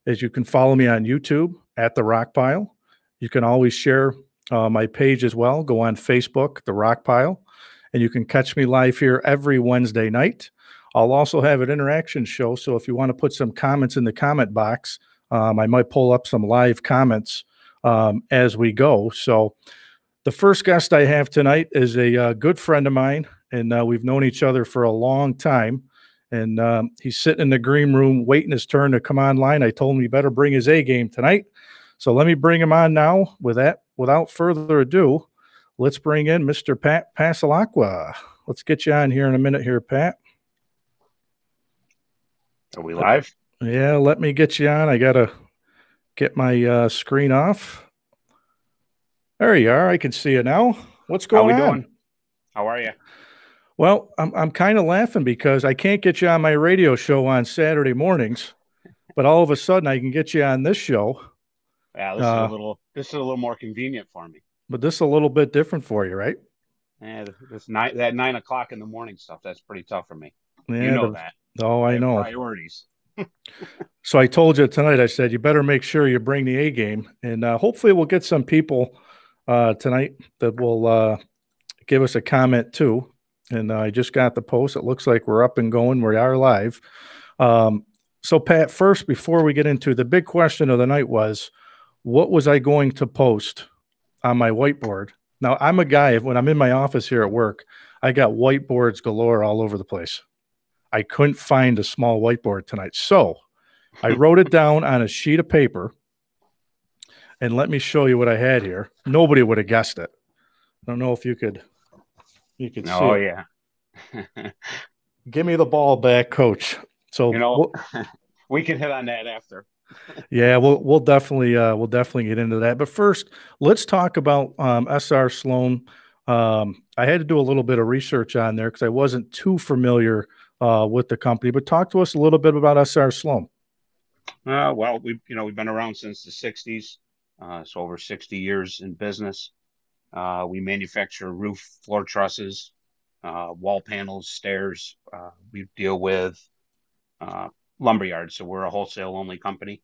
is you can follow me on YouTube at The Rock Pile. You can always share my page as well. Go on Facebook, The Rock Pile, and you can catch me live here every Wednesday night. I'll also have an interaction show, so if you want to put some comments in the comment box, I might pull up some live comments as we go. So the first guest I have tonight is a good friend of mine, and we've known each other for a long time. And he's sitting in the green room waiting his turn to come online. I told him he better bring his A game tonight. So let me bring him on now. Without further ado, let's bring in Mr. Pat Passalacqua. Let's get you on here in a minute here, Pat. Are we live? Yeah, let me get you on. I got to get my screen off. There you are. I can see you now. What's going on? How we doing? How are you? Well, I'm kind of laughing because I can't get you on my radio show on Saturday mornings, but all of a sudden I can get you on this show. Yeah, this is a little more convenient for me. But this is a little bit different for you, right? Yeah, that 9 o'clock in the morning stuff, that's pretty tough for me. Yeah, you know that. Oh, I know. Priorities. So I told you tonight, I said, you better make sure you bring the A game. And hopefully we'll get some people tonight that will give us a comment too. And I just got the post. It looks like we're up and going. We are live. So Pat, first, before we get into the big question of the night was, what was I going to post on my whiteboard? Now, I'm a guy, when I'm in my office here at work, I got whiteboards galore all over the place. I couldn't find a small whiteboard tonight. So I wrote it down on a sheet of paper. And let me show you what I had here. Nobody would have guessed it. I don't know if you could see it. Oh, yeah. Give me the ball back, coach. So we can hit on that after. Yeah, we'll definitely get into that. But first, let's talk about SR Sloan. I had to do a little bit of research on there because I wasn't too familiar with the company. But talk to us a little bit about SR Sloan. Well, we've been around since the 60s, so over 60 years in business. We manufacture roof, floor trusses, wall panels, stairs. We deal with lumberyards, so we're a wholesale only company,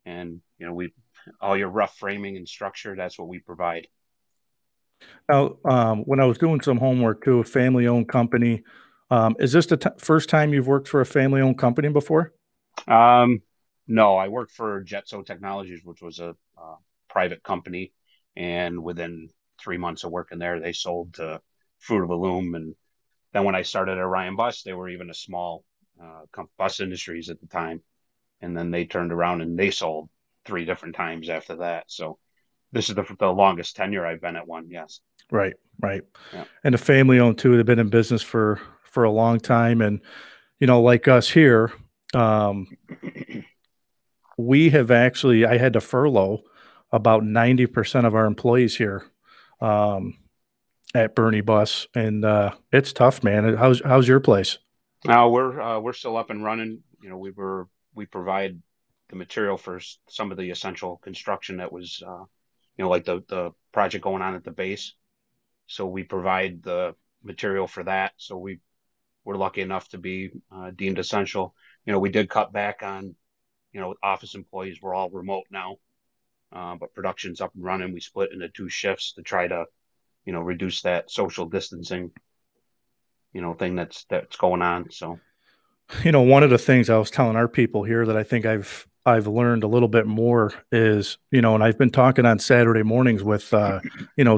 and all your rough framing and structure, that's what we provide. Now, when I was doing some homework too, a family-owned company, is this the first time you've worked for a family-owned company before? No, I worked for Jetso Technologies, which was a private company, and within 3 months of working there, they sold to Fruit of the Loom, and then when I started at Orion Bus, they were even a small Bus Industries at the time, and then they turned around and they sold 3 different times after that. So this is the longest tenure I've been at one. Yes. Right. Yeah. And the family owned too. They've been in business for a long time, and like us here, we have actually. I had to furlough about 90% of our employees here at Bernie Bus, and it's tough, man. How's your place? Now we're still up and running. We provide the material for some of the essential construction that was like the project going on at the base. So we provide the material for that. So we're lucky enough to be deemed essential. We did cut back on office employees. We're all remote now, but production's up and running. We split into 2 shifts to try to reduce that social distancing thing that's going on. So, one of the things I was telling our people here that I think I've learned a little bit more is, and I've been talking on Saturday mornings with,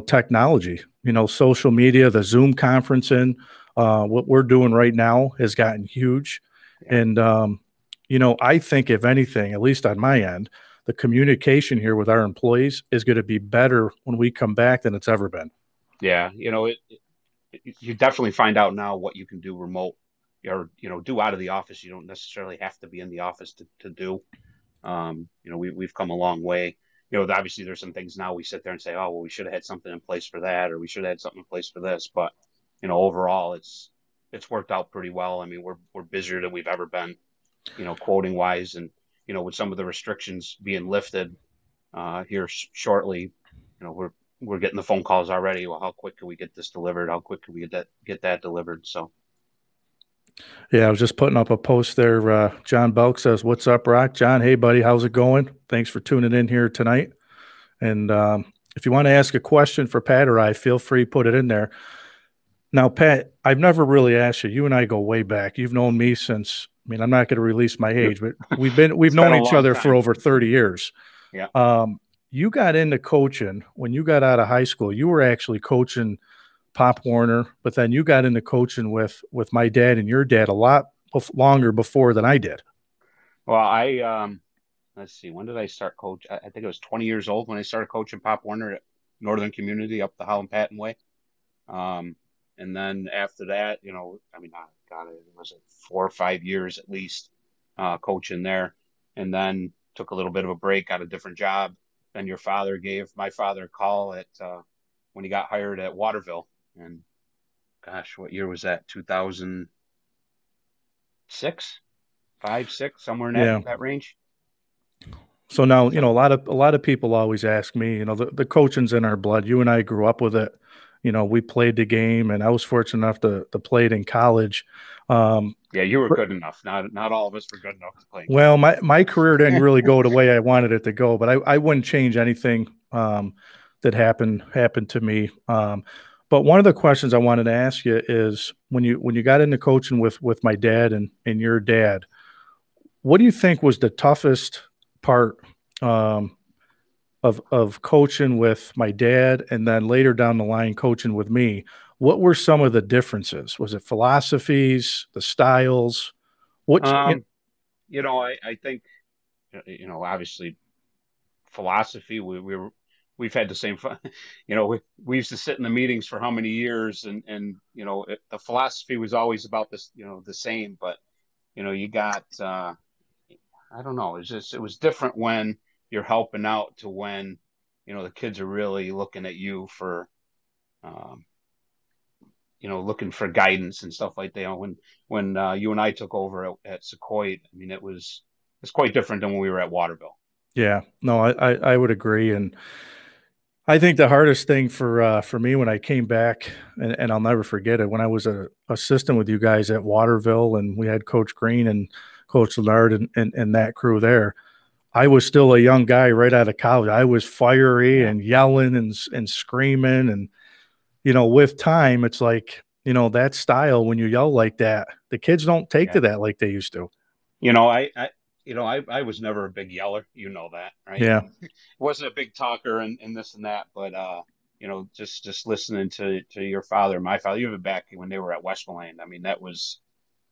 technology, social media, the Zoom conferencing, what we're doing right now has gotten huge. Yeah. And, I think if anything, at least on my end, the communication here with our employees is going to be better when we come back than it's ever been. Yeah. You definitely find out now what you can do remote or, do out of the office. You don't necessarily have to be in the office to do. We've come a long way. Obviously there's some things now we sit there and say, oh, well, we should have had something in place for that, or we should have had something in place for this. But, overall it's worked out pretty well. I mean, we're busier than we've ever been, quoting wise, and, with some of the restrictions being lifted here shortly, we're getting the phone calls already. Well, how quick can we get this delivered? How quick can we get that delivered? So. Yeah, I was just putting up a post there. John Belk says, "What's up, Rock?" John, hey buddy, how's it going? Thanks for tuning in here tonight. And if you want to ask a question for Pat or I, feel free to put it in there. Now, Pat, I've never really asked you. You and I go way back. You've known me since. I mean, I'm not going to release my age, but we've It's been known a each long other for time. over 30 years. Yeah. You got into coaching when you got out of high school. You were actually coaching Pop Warner, but then you got into coaching with my dad and your dad a lot longer before than I did. Well, I let's see, when did I start coach? I think it was 20 years old when I started coaching Pop Warner at Northern Community up the Holland Patton Way. Um, and then after that, I mean, God, it was like 4 or 5 years at least coaching there, and then took a little bit of a break, got a different job. Then your father gave my father a call at when he got hired at Waterville, and gosh, what year was that? 2006, 5, 6, somewhere in that Yeah. that range. So now, a lot of people always ask me, the coaching's in our blood. You and I grew up with it. We played the game, and I was fortunate enough to play it in college. Yeah, you were good enough. Not all of us were good enough to play in Well, college. my career didn't really go the way I wanted it to go, but I wouldn't change anything that happened to me. But one of the questions I wanted to ask you is when you got into coaching with my dad and your dad, what do you think was the toughest part of coaching with my dad, and then later down the line coaching with me? What were some of the differences? Was it philosophies, the styles? What Um, I think, obviously philosophy. We've had the same. We used to sit in the meetings for how many years, and the philosophy was always about this, the same. But you got I don't know. It was different when you're helping out to when the kids are really looking at you for um, looking for guidance and stuff like that. When you and I took over at Sequoia, I mean, it's quite different than when we were at Waterville. Yeah, no, I would agree, and I think the hardest thing for me when I came back, and I'll never forget it, when I was a assistant with you guys at Waterville, and we had Coach Green and Coach Leonard and that crew there. I was still a young guy right out of college. I was fiery Yeah. and yelling and screaming, and with time, it's like that style when you yell like that, the kids don't take Yeah. to that like they used to. I was never a big yeller, that, right? Yeah, Wasn't a big talker and this and that, but just listening to your father, my father, even back when they were at Westmoreland. I mean, that was,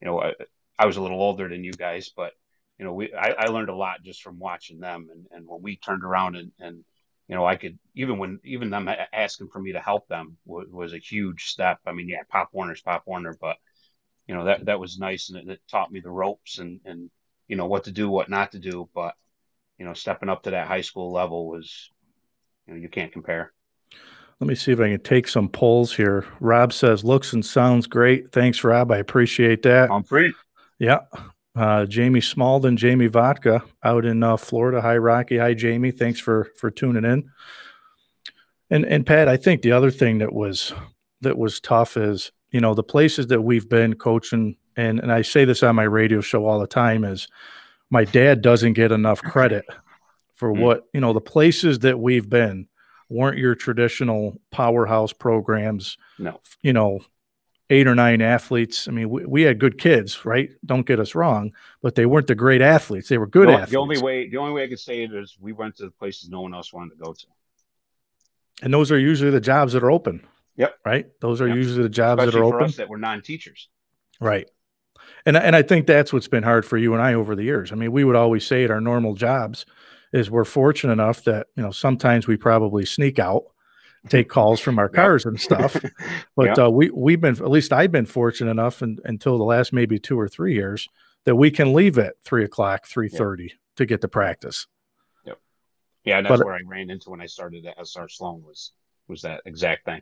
you know, I, I was a little older than you guys, but I learned a lot just from watching them, and when we turned around and I could even them asking for me to help them was a huge step. I mean, yeah, Pop Warner's Pop Warner, but that was nice, and it taught me the ropes and what to do, what not to do. But stepping up to that high school level was, you can't compare. let me see if I can take some polls here. Rob says looks and sounds great. Thanks, Rob. I appreciate that. I'm free. Yeah. Jamie Smalden, Jamie Vodka out in Florida. Hi, Rocky. Hi, Jamie. Thanks for tuning in. And Pat, I think the other thing that was tough is, the places that we've been coaching, and I say this on my radio show all the time, is my dad doesn't get enough credit for what, the places that we've been weren't your traditional powerhouse programs, No. 8 or 9 athletes. I mean, we had good kids, right? Don't get us wrong, but they weren't the great athletes. They were good athletes. The only way I could say it is we went to the places no one else wanted to go to. And those are usually the jobs that are open. Yep. Right. Those are Yep. usually the jobs Especially that are for open. us that were non-teachers. Right. And I think that's what's been hard for you and I over the years. I mean, we would always say at our normal jobs is we're fortunate enough that, sometimes we probably sneak out, take calls from our cars and stuff. But Yep. we've been, at least I've been fortunate enough until the last maybe 2 or 3 years that we can leave at 3:00, 3:30 to get to practice. Yep. Yeah, and that's where I ran into when I started at SR Sloan was that exact thing.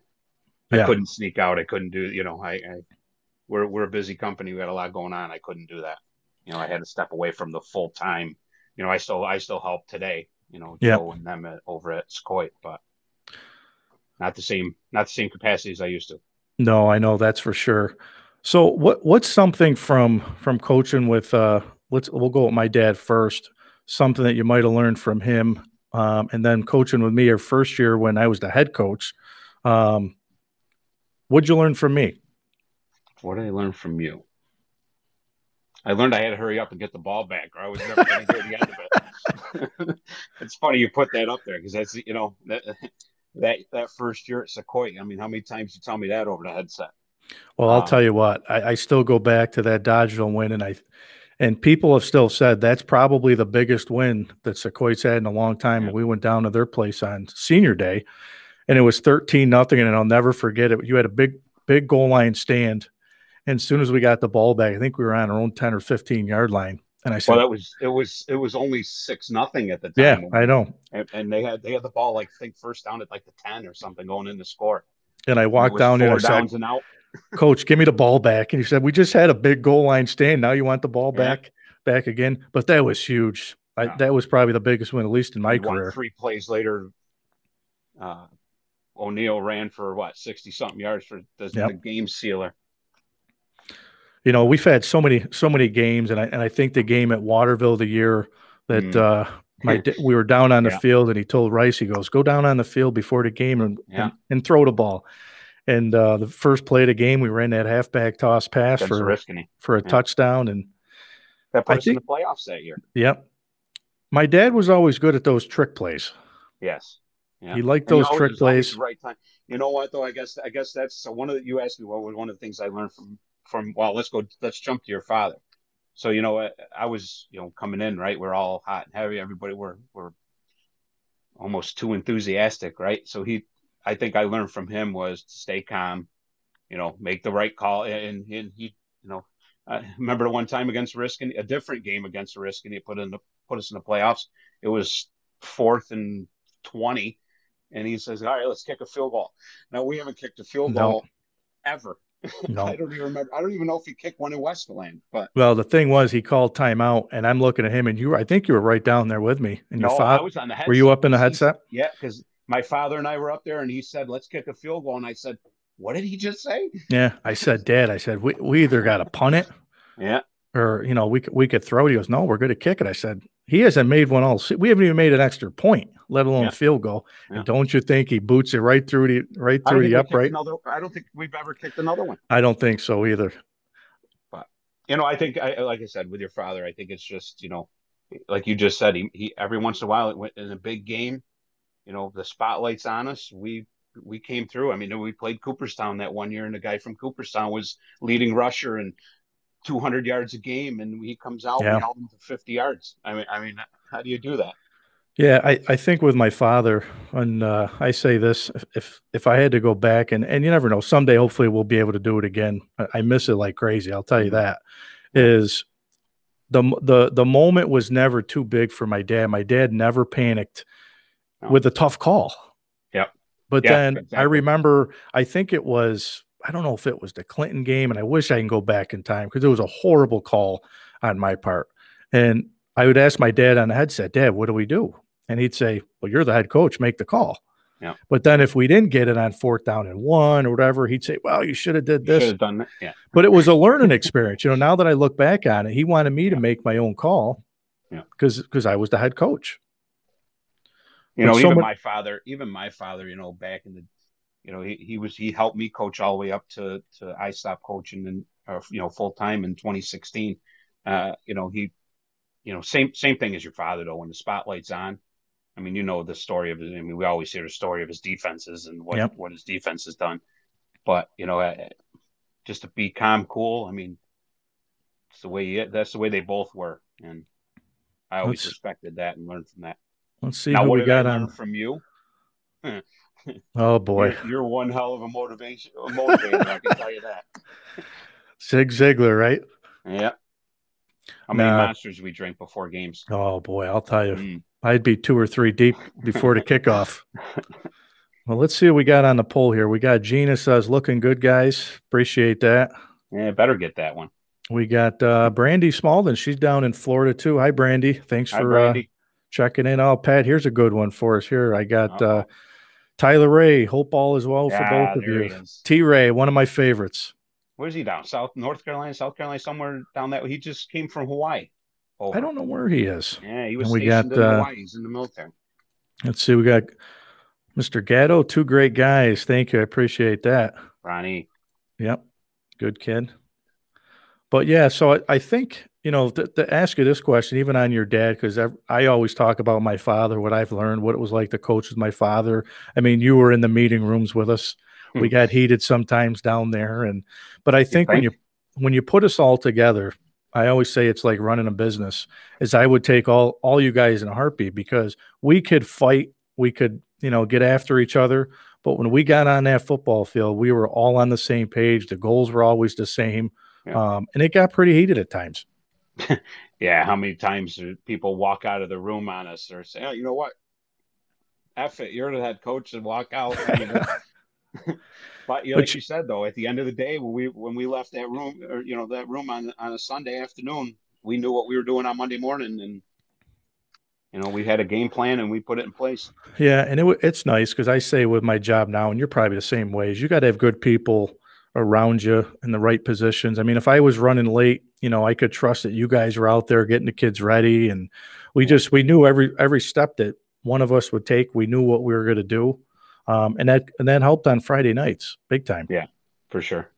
I couldn't sneak out. I couldn't do, we're a busy company. We had a lot going on. I couldn't do that. I had to step away from the full time. I still help today, Joe and them over at Sequoia, but not the same capacity as I used to. No, I know that's for sure. So what's something from coaching with we'll go with my dad first. Something that you might have learned from him, and then coaching with me your first year when I was the head coach. What'd you learn from me? What did I learn from you? I learned I had to hurry up and get the ball back, or I was never going to hear the end of it. It's funny you put that up there because that's that first year at Sequoia. I mean, how many times you tell me that over the headset? Well, I'll tell you what, I still go back to that Dodgeville win, and people have still said that's probably the biggest win that Sequoia's had in a long time. Yeah. And we went down to their place on senior day, and it was 13-0, and I'll never forget it. You had a big goal line stand. And as soon as we got the ball back, I think we were on our own 10 or 15-yard line. And I said, "Well, it was only 6-0 at the time." Yeah, I know. And they had the ball like I think first down at like the 10 or something going in to score. And I walked down there and I said, and out. "Coach, give me the ball back." And he said, "We just had a big goal line stand. Now you want the ball back again?" But that was huge. That was probably the biggest win, at least in my career. 3 plays later, O'Neill ran for what 60-something yards for the game sealer. You know, we've had so many games, and I think the game at Waterville the year that we were down on the field, and he told Rice, he goes, "Go down on the field before the game and throw the ball." And the first play of the game, we ran that halfback toss pass for a touchdown, and that put us in the playoffs that year. Yep. My dad was always good at those trick plays. Yes. Yeah. He liked those trick plays. Right time. You know what though? I guess that's you asked me what was one of the things I learned from well, let's jump to your father. So, you know, I was, coming in, right? We're all hot and heavy. Everybody we're almost too enthusiastic, right? So I think I learned from him was to stay calm, make the right call. And he, I remember one time against Riskin, a different game against Riskin, he put us in the playoffs. It was 4th and 20. And he says, "All right, let's kick a field goal." Now we haven't kicked a field goal ever. No. I don't even remember. I don't even know if he kicked one in Westland. But the thing was, he called timeout, and I'm looking at him, and I think you were right down there with me. And I was on the headset. Were you up in the headset? Yeah, because my father and I were up there, and he said, "Let's kick a field goal." And I said, "What did he just say?" Yeah, I said, "Dad," I said, we either got to punt it, or we could throw it. He goes, "No, we're going to kick it." I said, "He hasn't made one all. We haven't even made an extra point, let alone a field goal." Yeah. And don't you think he boots it right through the upright? I don't think we've ever kicked another one. I don't think so either. But I think like I said with your father, I think it's just like you just said, he every once in a while in a big game, the spotlight's on us. We came through. I mean, we played Cooperstown that one year, and the guy from Cooperstown was leading rusher and 200 yards a game, and he comes out, we held him to 50 yards. I mean, how do you do that? Yeah, I think with my father, and I say this, if I had to go back, and you never know, someday hopefully we'll be able to do it again. I miss it like crazy. I'll tell you that. Is the moment was never too big for my dad. My dad never panicked with a tough call. Yep. But then exactly. I remember, I think it was, I don't know if it was the Clinton game, and I wish I can go back in time because it was a horrible call on my part. And I would ask my dad on the headset, "Dad, what do we do?" And he'd say, "Well, you're the head coach, make the call." Yeah. But then if we didn't get it on 4th down and 1 or whatever, he'd say, "Well, you should have did this." Should have done that. Yeah. But it was a learning experience. Now that I look back on it, he wanted me to make my own call because I was the head coach. Even my father, back in the, he helped me coach all the way up to I stopped coaching and full time in 2016. Same thing as your father though. When the spotlight's on, I mean, the story of. I mean, we always hear the story of his defenses and what his defense has done. But just to be calm, cool. I mean, that's the way they both were, and I always respected that and learned from that. Let's see who we got on from you. Oh boy, you're one hell of a motivator. I can tell you that. Zig Ziglar, right? Yeah. How many monsters we drink before games? Oh boy, I'll tell you, I'd be 2 or 3 deep before the kickoff. Well, let's see what we got on the poll here. We got Gina says, "Looking good, guys." Appreciate that. Yeah, better get that one. We got Brandy Smalden. She's down in Florida too. Hi, Brandy. Thanks for checking in. Oh, Pat, here's a good one for us here. I got Tyler Ray. Hope all is well for both of you. T. Ray, one of my favorites. Where's he down? North Carolina, South Carolina, somewhere down that way. He just came from Hawaii I over. don't know where he is. Yeah, he was And we stationed got, in Hawaii. He's in the military. let's see, we got Mr. Gatto, two great guys. Thank you. I appreciate that. Ronnie. Yep. Good kid. But yeah, so I think, to ask you this question, even on your dad, because I always talk about my father, what I've learned, what it was like to coach with my father. I mean, you were in the meeting rooms with us. We got heated sometimes down there. But I think when you put us all together, I always say it's like running a business, is I would take all you guys in a heartbeat, because we could fight, we could, get after each other. But when we got on that football field, we were all on the same page. The goals were always the same. Yeah. And it got pretty heated at times. Yeah, how many times do people walk out of the room on us or say, oh, you know what? F it, you're the head coach, and walk out. I mean, but like you said, though, at the end of the day, when we left that room, or that room on a Sunday afternoon, we knew what we were doing on Monday morning, and we had a game plan and we put it in place. Yeah, and it's nice, because I say with my job now, and you're probably the same way, is you got to have good people around you in the right positions. I mean, if I was running late, I could trust that you guys were out there getting the kids ready, and we knew every step that one of us would take. We knew what we were going to do, and that helped on Friday nights, big time. Yeah, for sure,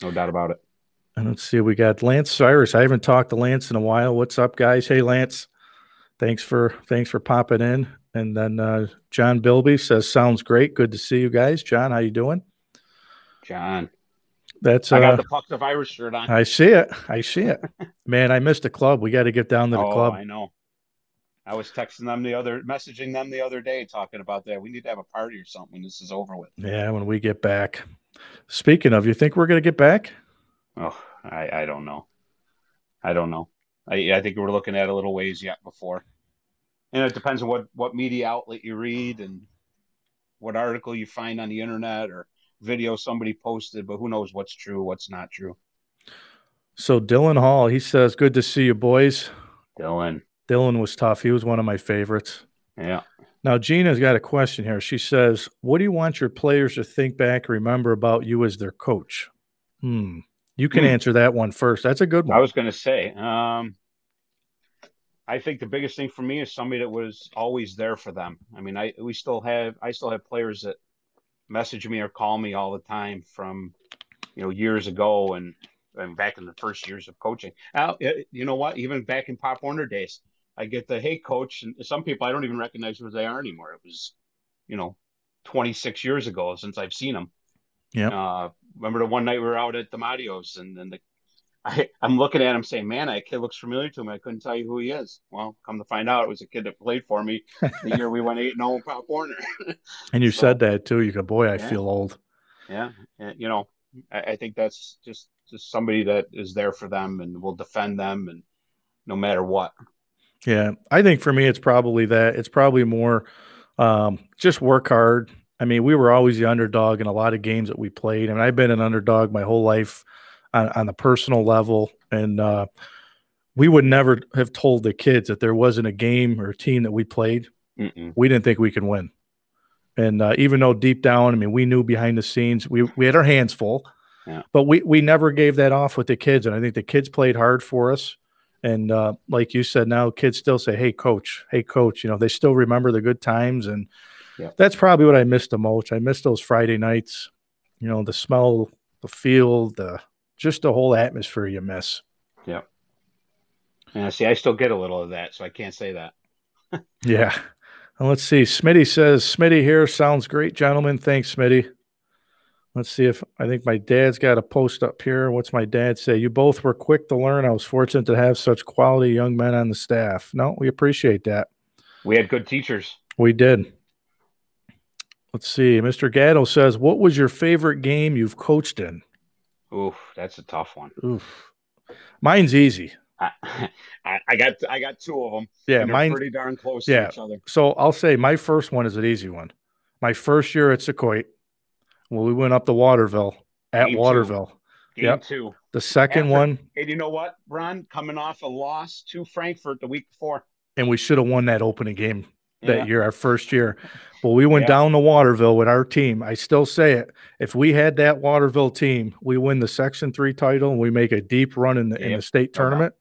no doubt about it. And let's see, we got Lance Cyrus. I haven't talked to Lance in a while. What's up, guys? Hey, Lance, thanks for popping in. And then John Bilby says, sounds great. Good to see you guys. John, how you doing? John. I got the Pucks of Irish shirt on. I see it. Man, I missed the club. We got to get down to the club. I know. I was messaging them the other day, talking about that. We need to have a party or something when this is over with. Yeah, when we get back. Speaking of, you think we're going to get back? Oh, I don't know. I don't know. I think we're looking at a little ways yet before. And it depends on what media outlet you read and what article you find on the internet or video somebody posted, but who knows what's true, what's not true. So Dylan Hall, he says, good to see you, boys. Dylan was tough. He was one of my favorites. Yeah. Now, Gina's got a question here. She says, what do you want your players to think back, remember about you as their coach? You can answer that one first. That's a good one. I was going to say, I think the biggest thing for me is somebody that was always there for them. I mean, I still have players that message me or call me all the time from, years ago and back in the first years of coaching. You know what? Even back in Pop Warner days, I get the, hey, coach, and some people I don't even recognize who they are anymore. It was, 26 years ago since I've seen them. Yeah. Remember the one night we were out at the Matios, and then I'm looking at him saying, man, that kid looks familiar to me. I couldn't tell you who he is. Well, come to find out, it was a kid that played for me the year we went 8-0 in Pop Warner. And you said that too. You go, boy, I feel old. Yeah. And, I think that's just somebody that is there for them and will defend them, and no matter what. Yeah. I think for me, it's probably that. It's probably more just work hard. I mean, we were always the underdog in a lot of games that we played. I mean, I've been an underdog my whole life on the personal level. And we would never have told the kids that there wasn't a game or a team that we played. We didn't think we could win. And even though deep down, I mean, we knew behind the scenes, we had our hands full. Yeah. But we never gave that off with the kids. And I think the kids played hard for us. And like you said, now kids still say, hey, coach, they still remember the good times. And that's probably what I missed the most. I missed those Friday nights, the smell, the feel, just the whole atmosphere you miss. Yeah. Yeah. See, I still get a little of that, so I can't say that. Yeah. And let's see. Smitty says, Smitty here. Sounds great, gentlemen. Thanks, Smitty. Let's see if I think my dad's got a post up here. What's my dad say? You both were quick to learn. I was fortunate to have such quality young men on the staff. No, we appreciate that. We had good teachers. We did. Let's see. Mr. Gatto says, what was your favorite game you've coached in? Oof, that's a tough one. Oof. Mine's easy. I got two of them. Yeah, mine's pretty darn close to each other. So I'll say my first one is an easy one. My first year at Sequoia, well, we went up to Waterville Game Waterville. Game 2. The second one. And you know what, Ron? Coming off a loss to Frankfurt the week before. And we should have won that opening game that Yeah. year, our first year. But we went Yeah. down to Waterville with our team. I still say it. If we had that Waterville team, we win the Section 3 title and we make a deep run in the Yep. state No doubt. tournament.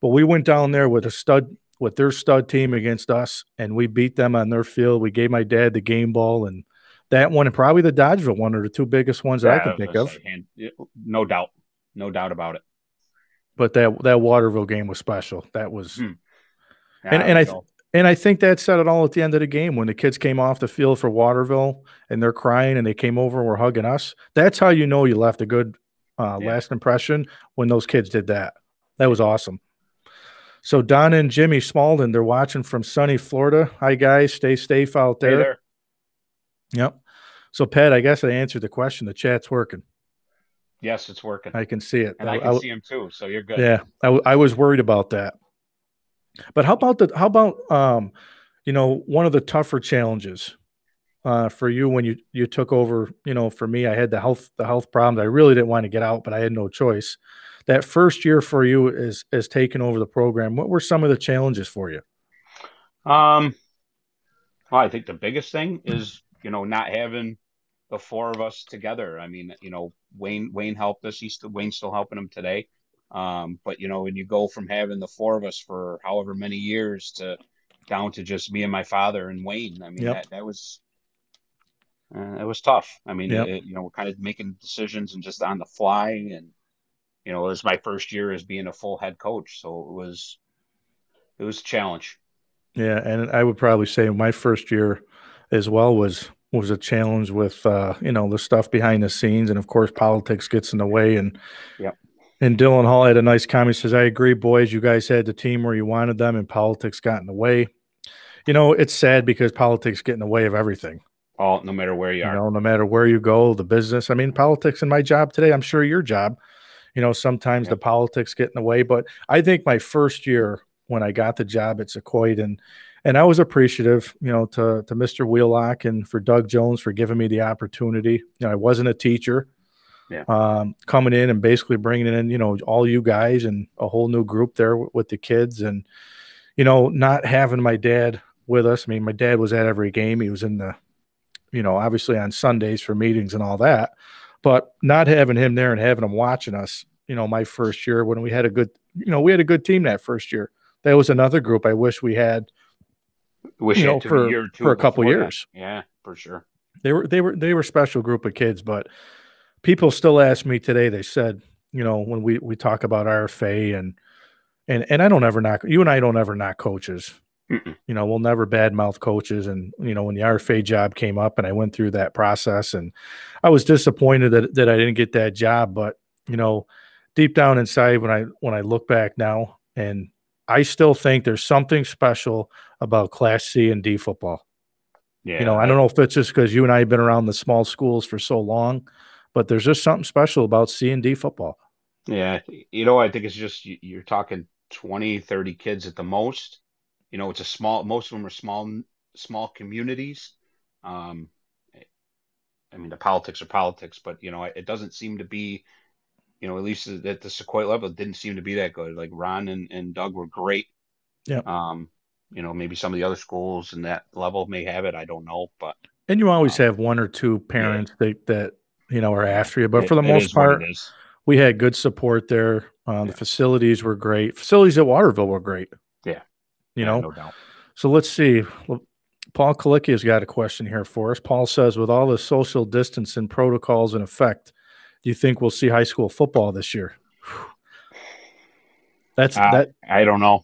But we went down there with their stud team against us, and we beat them on their field. We gave my dad the game ball, and that one and probably the Dodgeville one are the two biggest ones that I can think of. No doubt. No doubt about it. But that Waterville game was special. That was Yeah, and I think that said it all at the end of the game when the kids came off the field for Waterville and they're crying and they came over and were hugging us. That's how you know you left a good last impression when those kids did that. That was awesome. So Donna and Jimmy Smalden, they're watching from sunny Florida. Hi, guys. Stay safe out there. Hey there. Yep. So, Pat, I guess I answered the question. The chat's working. Yes, it's working. I can see it. And I can see him too, so you're good. Yeah, I was worried about that. But how about one of the tougher challenges for you when you took over? For me, I had the health problems. I really didn't want to get out, but I had no choice. That first year for you is taking over the program. What were some of the challenges for you? Well, I think the biggest thing is not having the four of us together. I mean, Wayne helped us. Wayne's still helping him today. But when you go from having the four of us for however many years down to just me and my father and Wayne, I mean, that was it was tough. I mean, we're kind of making decisions and just on the fly, and it was my first year as being a full head coach, so it was a challenge. Yeah, and I would probably say my first year as well was a challenge with the stuff behind the scenes, and of course politics gets in the way. And Dylan Hall had a nice comment. He says, "I agree, boys. You guys had the team where you wanted them, and politics got in the way." It's sad because politics get in the way of everything. Oh, no matter where you are. No matter where you go, the business. I mean, politics in my job today, I'm sure your job, sometimes the politics get in the way. But I think my first year when I got the job at Sequoia, and I was appreciative, to Mr. Wheelock and for Doug Jones for giving me the opportunity. I wasn't a teacher. Coming in and basically bringing in, all you guys and a whole new group there with the kids, and, not having my dad with us. I mean, my dad was at every game. He was in the, obviously on Sundays for meetings and all that, but not having him there and having him watching us, my first year when we had a good team that first year. That was another group I wish we had, for a couple years. Yeah, for sure. They were a special group of kids, but people still ask me today. They said, when we talk about RFA and I don't ever knock you and I don't ever knock coaches. We'll never badmouth coaches. And when the RFA job came up and I went through that process, and I was disappointed that I didn't get that job. But deep down inside, when I look back now, and I still think there's something special about Class C and D football. Yeah, I don't know if it's just because you and I have been around the small schools for so long, but there's just something special about C and D football. Yeah. I think it's just you're talking 20, 30 kids at the most. It's most of them are small communities. I mean, the politics are politics, but, it doesn't seem to be, at least at the Sequoia level, it didn't seem to be that good. Like Ron and Doug were great. Yeah. Maybe some of the other schools in that level may have it. I don't know, but. And you always have one or two parents that are after you, but for the most part, we had good support there. The facilities were great. Facilities at Waterville were great. Yeah. No doubt. So let's see. Paul Kalicki has got a question here for us. Paul says, with all the social distancing protocols in effect, do you think we'll see high school football this year? I don't know.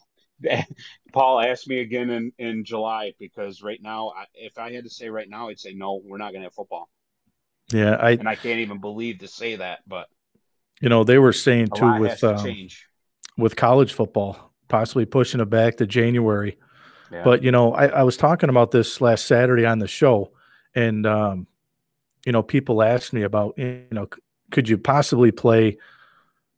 Paul asked me again in July, because right now, if I had to say right now, I'd say no, we're not going to have football. Yeah, and I can't even believe to say that, but they were saying too with college football possibly pushing it back to January. Yeah. But I was talking about this last Saturday on the show, and people asked me about could you possibly play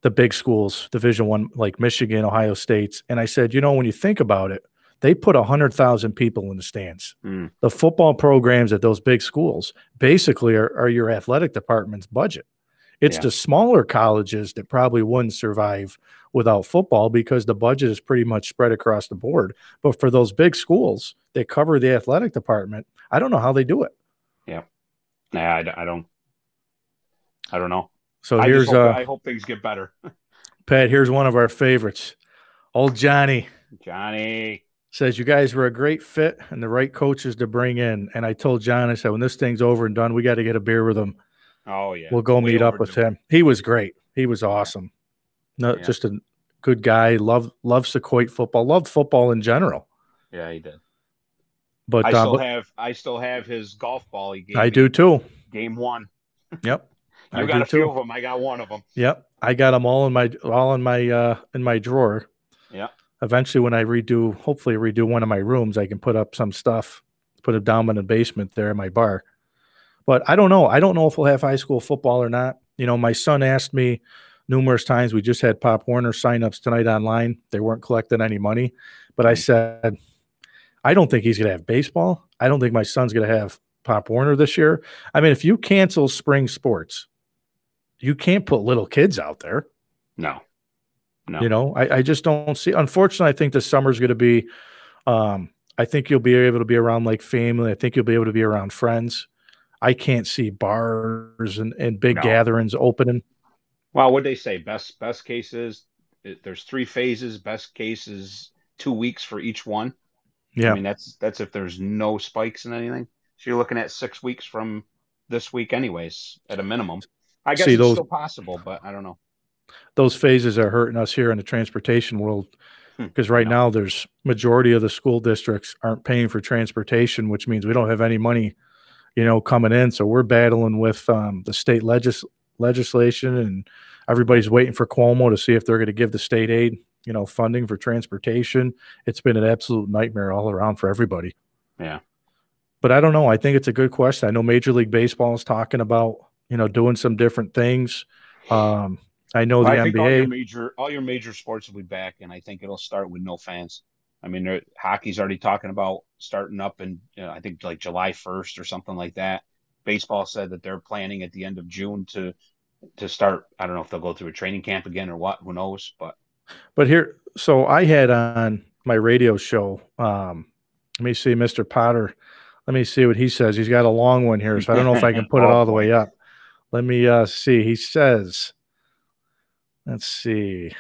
the big schools, Division I, like Michigan, Ohio State's? And I said, when you think about it, they put 100,000 people in the stands. The football programs at those big schools basically are your athletic department's budget. It's the smaller colleges that probably wouldn't survive without football because the budget is pretty much spread across the board. But for those big schools that cover the athletic department, I don't know how they do it. Yeah. Nah, I don't know. So I hope things get better. Pat, here's one of our favorites. Old Johnny says, you guys were a great fit and the right coaches to bring in. And I told John, I said, when this thing's over and done, we got to get a beer with him. Oh, yeah. We'll go meet up with him. He was great. He was awesome. Just a good guy. Loved Sequoia football. Loved football in general. Yeah, he did. But I still have his golf ball he gave me. I do too. Game 1. Yep. You got a few of them. I got one of them. Yep. I got them all in my drawer. Yeah. Eventually, when I hopefully redo one of my rooms, I can put up some stuff, put it down in the basement there in my bar. But I don't know. I don't know if we'll have high school football or not. You know, my son asked me numerous times. We just had Pop Warner signups tonight online. They weren't collecting any money. But I said, I don't think he's going to have baseball. I don't think my son's going to have Pop Warner this year. I mean, if you cancel spring sports, you can't put little kids out there. No. You know, I just don't see. Unfortunately, I think the summer's going to be I think you'll be able to be around like family. I think you'll be able to be around friends. I can't see bars and big gatherings opening. Well, what'd they say? Best cases, there's 3 phases. Best cases, 2 weeks for each one. Yeah. I mean, that's if there's no spikes in anything. So you're looking at 6 weeks from this week anyways, at a minimum. I guess it's still possible, but I don't know. Those phases are hurting us here in the transportation world because right now there's majority of the school districts aren't paying for transportation, which means we don't have any money, coming in. So we're battling with the state legislation, and everybody's waiting for Cuomo to see if they're going to give the state aid, funding for transportation. It's been an absolute nightmare all around for everybody. Yeah. But I don't know. I think it's a good question. I know Major League Baseball is talking about, doing some different things. I know the NBA. All your major sports will be back, and I think it'll start with no fans. I mean, hockey's already talking about starting up in, I think like July 1st or something like that. Baseball said that they're planning at the end of June to start. I don't know if they'll go through a training camp again or what. Who knows? But here, so I had on my radio show. Let me see, Mr. Potter. Let me see what he says. He's got a long one here, so I don't know if I can put it all the way up. Let me see. He says, let's see.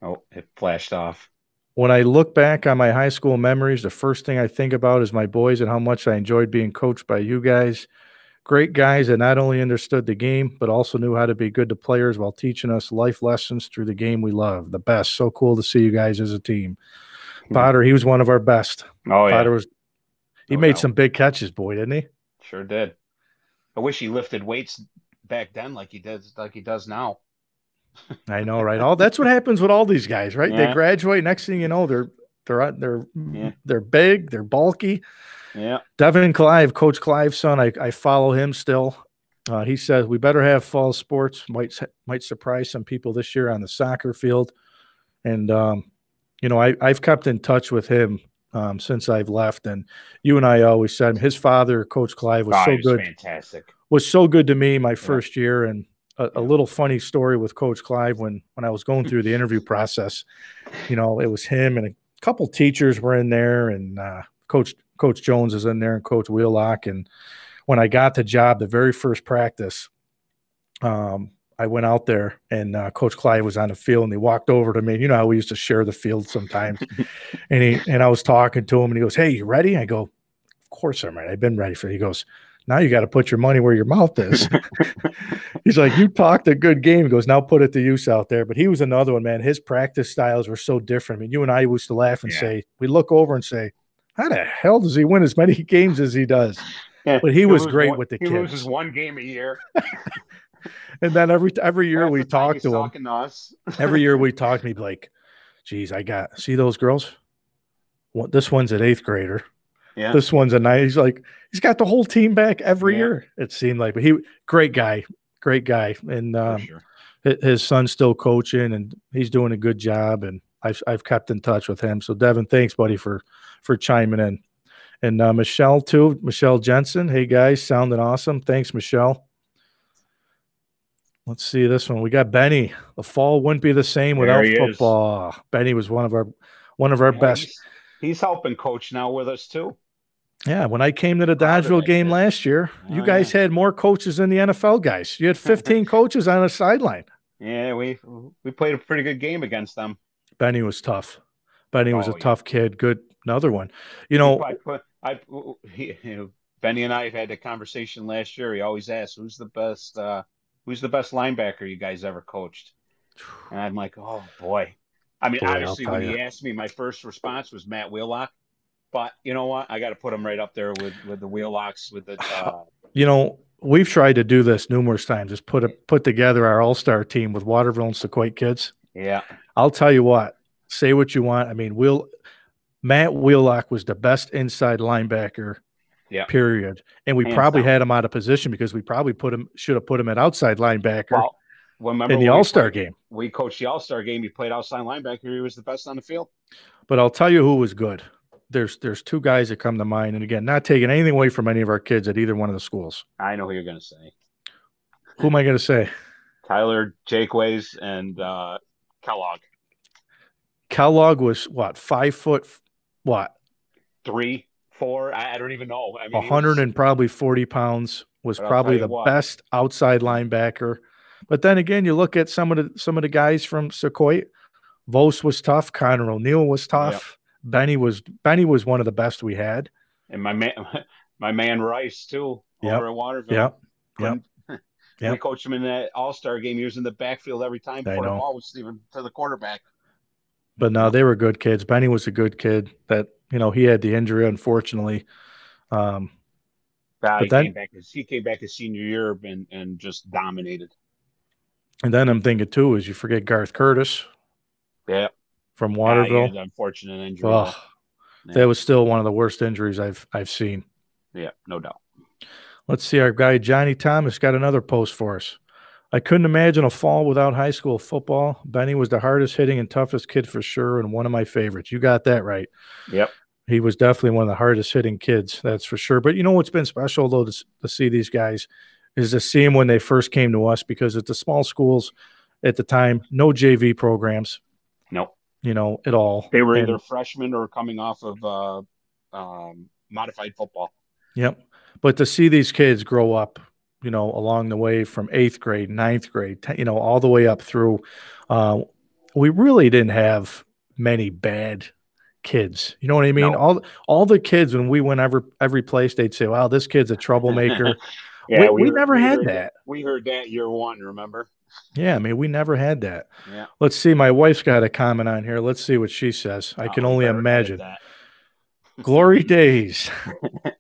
Oh, it flashed off. When I look back on my high school memories, the first thing I think about is my boys and how much I enjoyed being coached by you guys. Great guys that not only understood the game, but also knew how to be good to players while teaching us life lessons through the game we love. The best. So cool to see you guys as a team. Potter, he was one of our best. Oh, yeah. Potter he made some big catches, boy, didn't he? Sure did. I wish he lifted weights back then like he does now. I know, right? That's what happens with all these guys, right? Yeah. They graduate. Next thing you know, they're big, they're bulky. Yeah. Devin Clive, Coach Clive's son, I follow him still. He says we better have fall sports. Might surprise some people this year on the soccer field. And I've kept in touch with him since I've left. And you and I always said his father, Coach Clive, was so good. Fantastic. Was so good to me my first year. And a little funny story with Coach Clive when I was going through the interview process, it was him and a couple teachers were in there, and Coach Jones is in there and Coach Wheelock. And when I got the job, the very first practice, I went out there and Coach Clive was on the field, and he walked over to me. You know how we used to share the field sometimes. and I was talking to him, and he goes, "Hey, you ready?" I go, "Of course I'm ready. I've been ready for it." He goes, "Now you got to put your money where your mouth is." He's like, "You talked a good game." He goes, "Now put it to use out there." But he was another one, man. His practice styles were so different. I mean, you and I used to laugh and say, we look over and say, how the hell does he win as many games as he does? Yeah, but he was great with the kids. He loses one game a year. And then every year we talk to him. Every year we talk to me like, geez, see those girls? This one's an 8th grader. Yeah. This one's a 9th. He's like, he's got the whole team back every year, it seemed like. But great guy. And sure. His son's still coaching, and he's doing a good job. And I've kept in touch with him. So Devin, thanks, buddy, for chiming in. And Michelle too, Michelle Jensen. Hey guys, sounding awesome. Thanks, Michelle. Let's see this one. We got Benny. The fall wouldn't be the same There without he is. football. Benny was one of our Yeah, best. he's helping coach now with us too. Yeah, when I came to the Proud of Dodgeville that game kid. last year, you Oh yeah. guys had more coaches than the NFL guys. You had 15 coaches on the sideline. Yeah, we played a pretty good game against them. Benny was tough. Benny was a Oh yeah. tough kid. Good. Another one. You We know, probably put I Benny and I have had a conversation last year. He always asks who's the best linebacker you guys ever coached? And I'm like, oh boy. I mean, boy, I'll obviously tell when you. he asked me, my first response was Matt Wheelock. But you know what? I got to put him right up there with the Wheelocks with the You know, we've tried to do this numerous times. Just put together our all-star team with Waterville and Sequoia kids. yeah. I'll tell you what. Say what you want. I mean, Matt Wheelock was the best inside linebacker, Yeah. period. And we Hands probably down. had him out of position because we probably should have put him at outside linebacker Well, remember in the when All-Star game. we coached the All-Star game, he played outside linebacker, he was the best on the field. But I'll tell you who was good. There's two guys that come to mind. And again, not taking anything away from any of our kids at either one of the schools. I know who you're gonna say. Who am I going to say? Tyler Jakeways and Kellogg. Kellogg was what, 5 foot, what? 3, 4. I don't even know. I mean, 100 and probably 40 pounds, was but I'll tell probably you the what. best outside linebacker. But then again, you look at some of the guys from Sequoia. Vos was tough. Connor O'Neill was tough. Yep. Benny was one of the best we had. And my man Rice too, over at Waterville. Yep. We coached him in that All-Star game. He was in the backfield every time before the ball was even to the quarterback. But no, they were good kids. Benny was a good kid. That, you know, he had the injury, unfortunately. He came back his senior year and just dominated. And then I'm thinking too, is you forget Garth Curtis. Yeah. From Waterville. He had an unfortunate injury. Oh, that was still one of the worst injuries I've seen. Yeah, no doubt. Let's see. Our guy Johnny Thomas got another post for us. I couldn't imagine a fall without high school football. Benny was the hardest hitting and toughest kid for sure, and one of my favorites. You got that right. Yep. He was definitely one of the hardest hitting kids, that's for sure. But you know what's been special, though, to see these guys is to see them when they first came to us, because at the small schools at the time, no JV programs. Nope. You know, at all. They were either freshmen or coming off of modified football. Yep. But to see these kids grow up, you know, along the way from 8th grade, 9th grade, you know, all the way up through, we really didn't have many bad kids. You know what I mean? No. All the kids, when we went every place, they'd say, wow, this kid's a troublemaker. Yeah, we never had that. We heard that year one, remember? Yeah, I mean, we never had that. Yeah. Let's see. My wife's got a comment on here. Let's see what she says. I can only imagine. Glory days.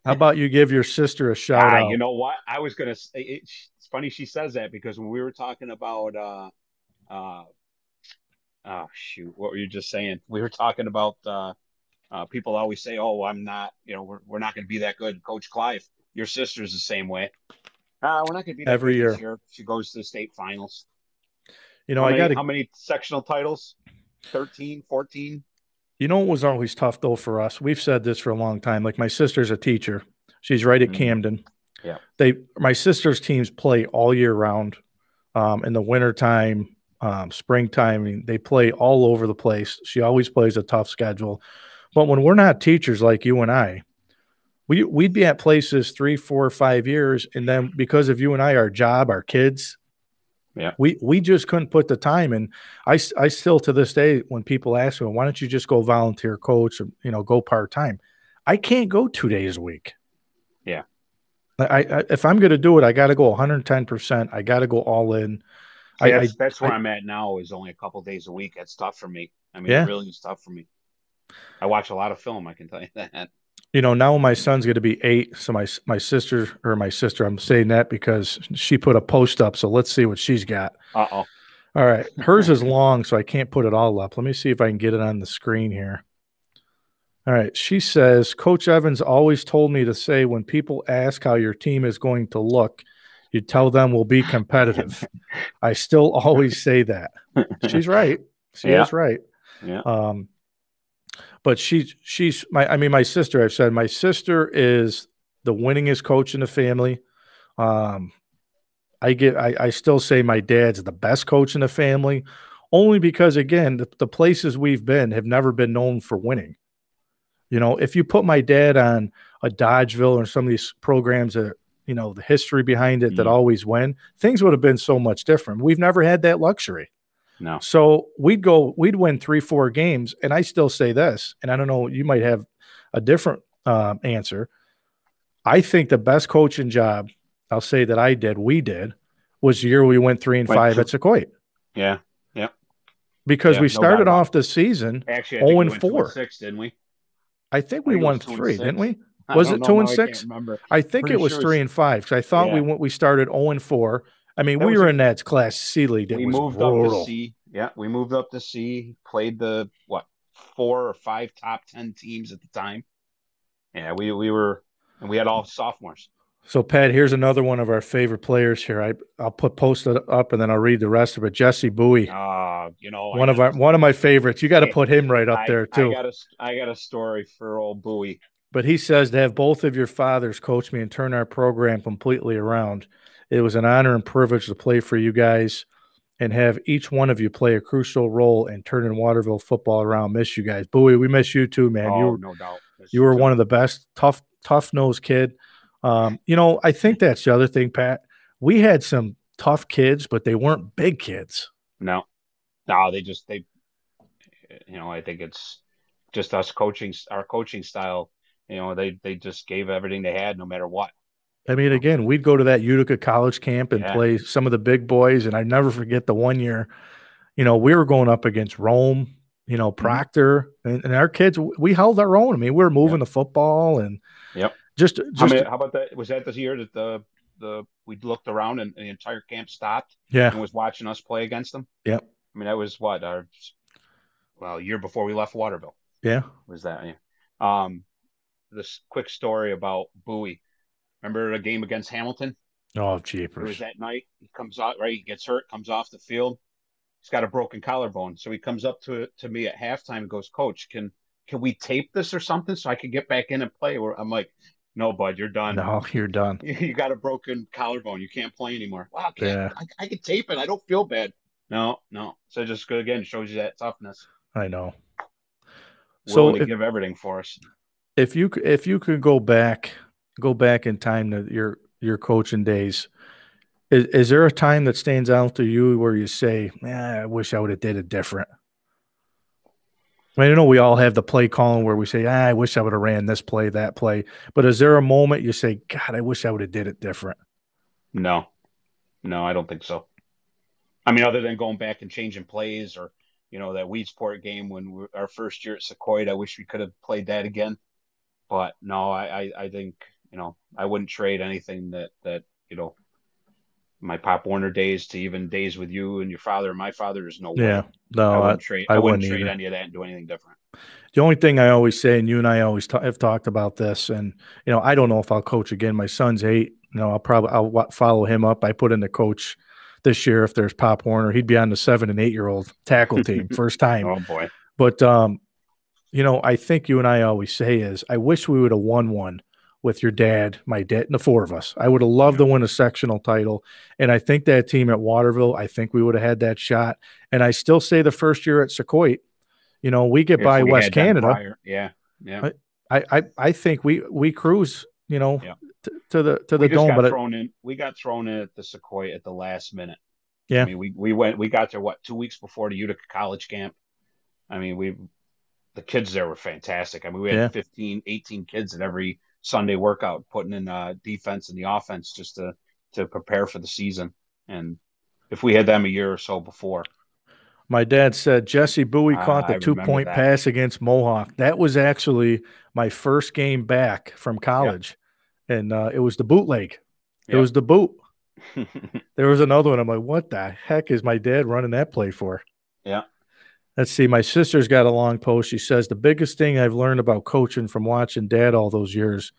How about you give your sister a shout out? You know what? I was going to say, it's funny she says that, because when we were talking about, shoot, what were you just saying? We were talking about people always say, oh, I'm not, you know, we're not going to be that good. Coach Clive, your sister's the same way. We're not going to be that every good year. This year. She goes to the state finals. You know, how many sectional titles? 13, 14? You know what was always tough, though, for us? We've said this for a long time. Like, my sister's a teacher. She's right at Camden. Yeah. My sister's teams play all year round. In the wintertime, springtime, I mean, they play all over the place. She always plays a tough schedule. But when we're not teachers like you and I, we'd be at places 3, 4, 5 years, and then because of you and I, our job, our kids, yeah, we just couldn't put the time in. I still, to this day, when people ask me, why don't you just go volunteer coach or, you know, go part-time? I can't go 2 days a week. Yeah. I if I'm going to do it, I got to go 110%. I got to go all in. That's where I'm at now, is only a couple days a week. That's tough for me. I mean, It really is tough for me. I watch a lot of film, I can tell you that. You know, now my son's going to be 8, so my sister, I'm saying that because she put a post up, so let's see what she's got. Uh-oh. All right. Hers is long, so I can't put it all up. Let me see if I can get it on the screen here. All right. She says, Coach Evans always told me to say, when people ask how your team is going to look, you tell them we'll be competitive. I still always say that. She's right. She is right. Yeah. But my sister, I've said, my sister is the winningest coach in the family. I still say my dad's the best coach in the family, only because again, the places we've been have never been known for winning. If you put my dad on a Dodgeville or some of these programs that, the history behind it that always win, things would have been so much different. We've never had that luxury. No. So we'd win 3-4 games. And I still say this, and I don't know, you might have a different answer. I think the best coaching job, I'll say that we did, was the year we went 3-5 at Sequoia. Yeah. Yep. Because we started off the season 0-4. 6, didn't we? I think we won 3, didn't we? Was it 2-6? I think it was 3-5 because I thought we started 0-4. I mean, we were in that Class C league. We moved up to C. Yeah, we moved up to C. Played the 4 or 5 top 10 teams at the time. Yeah, we were, and we had all sophomores. So, Pat, here's another one of our favorite players here. I'll post it up and then I'll read the rest of it. Jesse Bowie. One of my favorites. You got to put him right up there too. I got a story for old Bowie. But he says to have both of your fathers coach me and turn our program completely around. It was an honor and privilege to play for you guys and have each one of you play a crucial role in turning Waterville football around. Miss you guys. Bowie, we miss you too, man. No doubt. You were one of the best, tough-nosed kid. I think that's the other thing, Pat. We had some tough kids, but they weren't big kids. No, I think it's just us coaching, our coaching style. They just gave everything they had no matter what. I mean, again, we'd go to that Utica college camp and play some of the big boys. And I never forget the one year, we were going up against Rome, Proctor, and our kids, we held our own. I mean, we were moving the football and just how about that? Was that this year that we looked around and the entire camp stopped and was watching us play against them? Yep. I mean, that was year before we left Waterville. Yeah. Was that? Yeah. This quick story about Bowie. Remember a game against Hamilton? Oh, jeepers. It was that night. He comes out, right? He gets hurt, comes off the field. He's got a broken collarbone. So he comes up to me at halftime and goes, "Coach, can we tape this or something so I can get back in and play?" I'm like, "No, bud, you're done. No, you're done. You got a broken collarbone. You can't play anymore." Wow, I can tape it. I don't feel bad. No. So just again shows you that toughness. I know. So to give everything for us. If you could go back in time to your coaching days, is there a time that stands out to you where you say, I wish I would have did it different? I know we all have the play calling where we say, I wish I would have ran this play, that play. But is there a moment you say, God, I wish I would have did it different? No, I don't think so. I mean, other than going back and changing plays or, that Weedsport game when our first year at Sequoia, I wish we could have played that again. But no, I think, I wouldn't trade anything that my Pop Warner days to even days with you and your father and my father. There's no way. Yeah, no, I wouldn't trade any of that and do anything different. The only thing I always say, and you and I always have talked about this, and I don't know if I'll coach again. My son's 8. I'll follow him up. I put in the coach this year if there's Pop Warner. He'd be on the 7 and 8-year-old tackle team first time. Oh boy! But I think you and I always say is I wish we would have won one with your dad, my dad, and the 4 of us. I would have loved to win a sectional title. And I think that team at Waterville, I think we would have had that shot. And I still say the first year at Sequoia, we get by West Canada. Yeah. I think we cruise, to the dome. We got thrown in at the Sequoia at the last minute. Yeah. I mean, we got there 2 weeks before the Utica college camp. I mean, the kids there were fantastic. I mean, we had 15, 18 kids at every Sunday workout, putting in defense and the offense just to prepare for the season. And if we had them a year or so before. My dad said Jesse Bowie caught the 2-point pass against Mohawk. That was actually my first game back from college. Yep. And it was the bootleg. Yep. It was the boot. There was another one. I'm like, what the heck is my dad running that play for? Yeah. Let's see. My sister's got a long post. She says, the biggest thing I've learned about coaching from watching Dad all those years